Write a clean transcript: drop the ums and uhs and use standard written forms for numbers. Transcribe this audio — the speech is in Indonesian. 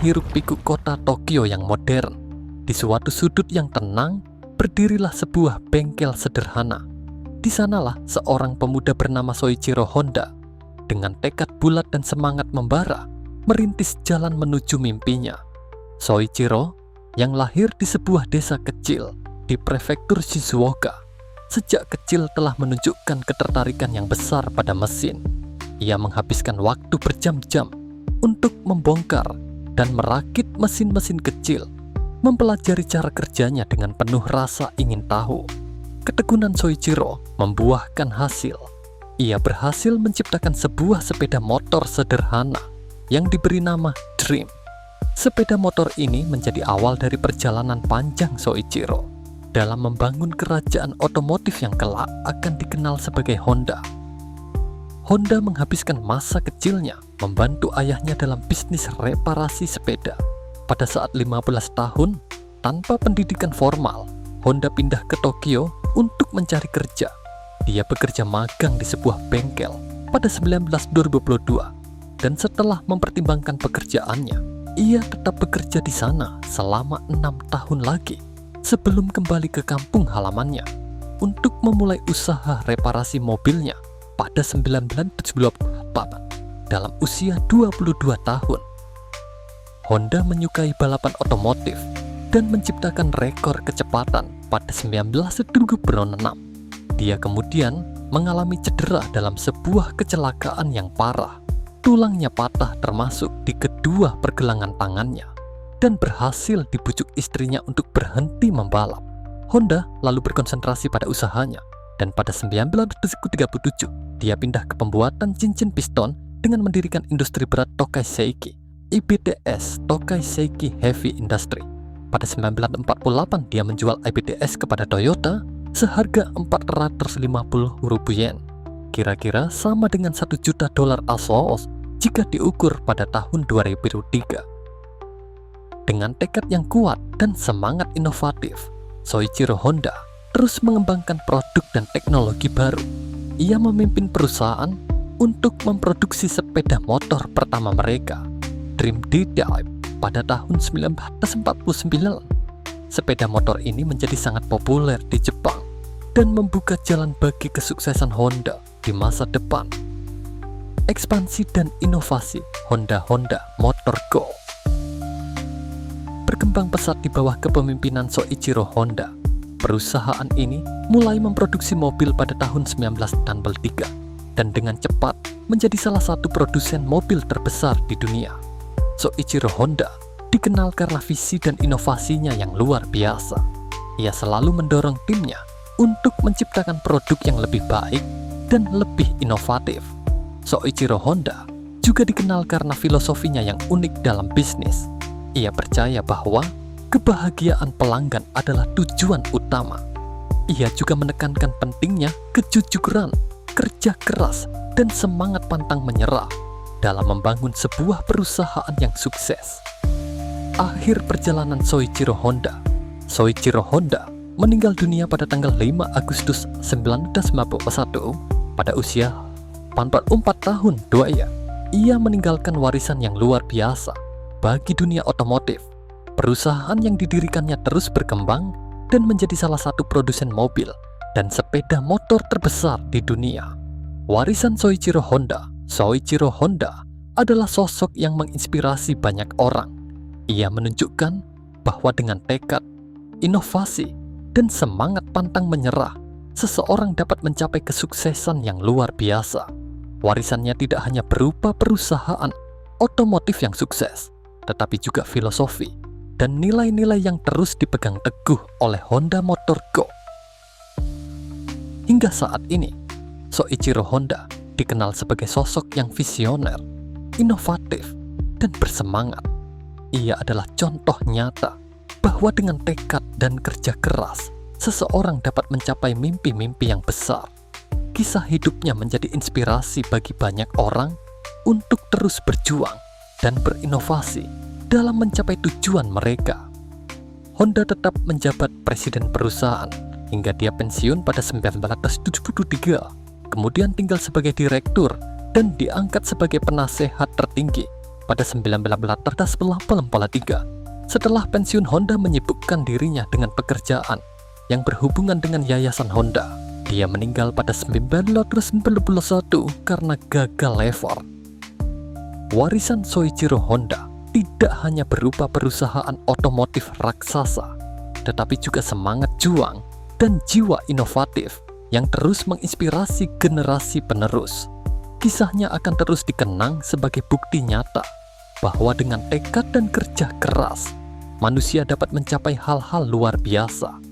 hiruk-pikuk kota Tokyo yang modern, di suatu sudut yang tenang, berdirilah sebuah bengkel sederhana. Di sanalah seorang pemuda bernama Soichiro Honda, dengan tekad bulat dan semangat membara, merintis jalan menuju mimpinya. Soichiro, yang lahir di sebuah desa kecil di prefektur Shizuoka, sejak kecil telah menunjukkan ketertarikan yang besar pada mesin. Ia menghabiskan waktu berjam-jam untuk membongkar dan merakit mesin-mesin kecil, mempelajari cara kerjanya dengan penuh rasa ingin tahu. Ketekunan Soichiro membuahkan hasil. Ia berhasil menciptakan sebuah sepeda motor sederhana yang diberi nama Dream. Sepeda motor ini menjadi awal dari perjalanan panjang Soichiro dalam membangun kerajaan otomotif yang kelak akan dikenal sebagai Honda. Honda menghabiskan masa kecilnya membantu ayahnya dalam bisnis reparasi sepeda. Pada saat 15 tahun, tanpa pendidikan formal, Honda pindah ke Tokyo untuk mencari kerja. Dia bekerja magang di sebuah bengkel pada 2022, dan setelah mempertimbangkan pekerjaannya, ia tetap bekerja di sana selama 6 tahun lagi sebelum kembali ke kampung halamannya untuk memulai usaha reparasi mobilnya pada 1974 dalam usia 22 tahun. Honda menyukai balapan otomotif dan menciptakan rekor kecepatan pada 1976. Dia kemudian mengalami cedera dalam sebuah kecelakaan yang parah. Tulangnya patah termasuk di kedua pergelangan tangannya dan berhasil dibujuk istrinya untuk berhenti membalap. Honda lalu berkonsentrasi pada usahanya, dan pada 1937 dia pindah ke pembuatan cincin piston dengan mendirikan industri berat Tokai Seiki, IBTS Tokai Seiki Heavy Industry. Pada 1948 dia menjual IBTS kepada Toyota seharga 450.000 yen, kira-kira sama dengan $1 juta AS jika diukur pada tahun 2003. Dengan tekad yang kuat dan semangat inovatif, Soichiro Honda terus mengembangkan produk dan teknologi baru. Ia memimpin perusahaan untuk memproduksi sepeda motor pertama mereka, Dream D-Type, pada tahun 1949. Sepeda motor ini menjadi sangat populer di Jepang dan membuka jalan bagi kesuksesan Honda di masa depan. Ekspansi dan inovasi Honda Motor Go berkembang pesat di bawah kepemimpinan Soichiro Honda. Perusahaan ini mulai memproduksi mobil pada tahun 1963 dan dengan cepat menjadi salah satu produsen mobil terbesar di dunia. Soichiro Honda dikenal karena visi dan inovasinya yang luar biasa. Ia selalu mendorong timnya untuk menciptakan produk yang lebih baik dan lebih inovatif. Soichiro Honda juga dikenal karena filosofinya yang unik dalam bisnis. Ia percaya bahwa kebahagiaan pelanggan adalah tujuan utama. Ia juga menekankan pentingnya kejujuran, kerja keras, dan semangat pantang menyerah dalam membangun sebuah perusahaan yang sukses. Akhir perjalanan Soichiro Honda. Soichiro Honda meninggal dunia pada tanggal 5 Agustus 1991 pada usia 44 tahun. Ia meninggalkan warisan yang luar biasa bagi dunia otomotif. Perusahaan yang didirikannya terus berkembang dan menjadi salah satu produsen mobil dan sepeda motor terbesar di dunia. Warisan Soichiro Honda adalah sosok yang menginspirasi banyak orang. Ia menunjukkan bahwa dengan tekad, inovasi, dan semangat pantang menyerah, seseorang dapat mencapai kesuksesan yang luar biasa. Warisannya tidak hanya berupa perusahaan otomotif yang sukses, tetapi juga filosofi dan nilai-nilai yang terus dipegang teguh oleh Honda Motor Go. Hingga saat ini, Soichiro Honda dikenal sebagai sosok yang visioner, inovatif, dan bersemangat. Ia adalah contoh nyata bahwa dengan tekad dan kerja keras, seseorang dapat mencapai mimpi-mimpi yang besar. Kisah hidupnya menjadi inspirasi bagi banyak orang untuk terus berjuang dan berinovasi dalam mencapai tujuan mereka. Honda tetap menjabat presiden perusahaan hingga dia pensiun pada 1973, kemudian tinggal sebagai direktur dan diangkat sebagai penasehat tertinggi pada 1983. Setelah pensiun, Honda menyibukkan dirinya dengan pekerjaan yang berhubungan dengan yayasan Honda. Dia meninggal pada 1991 karena gagal lever. Warisan Soichiro Honda tidak hanya berupa perusahaan otomotif raksasa, tetapi juga semangat juang dan jiwa inovatif yang terus menginspirasi generasi penerus. Kisahnya akan terus dikenang sebagai bukti nyata bahwa dengan tekad dan kerja keras, manusia dapat mencapai hal-hal luar biasa.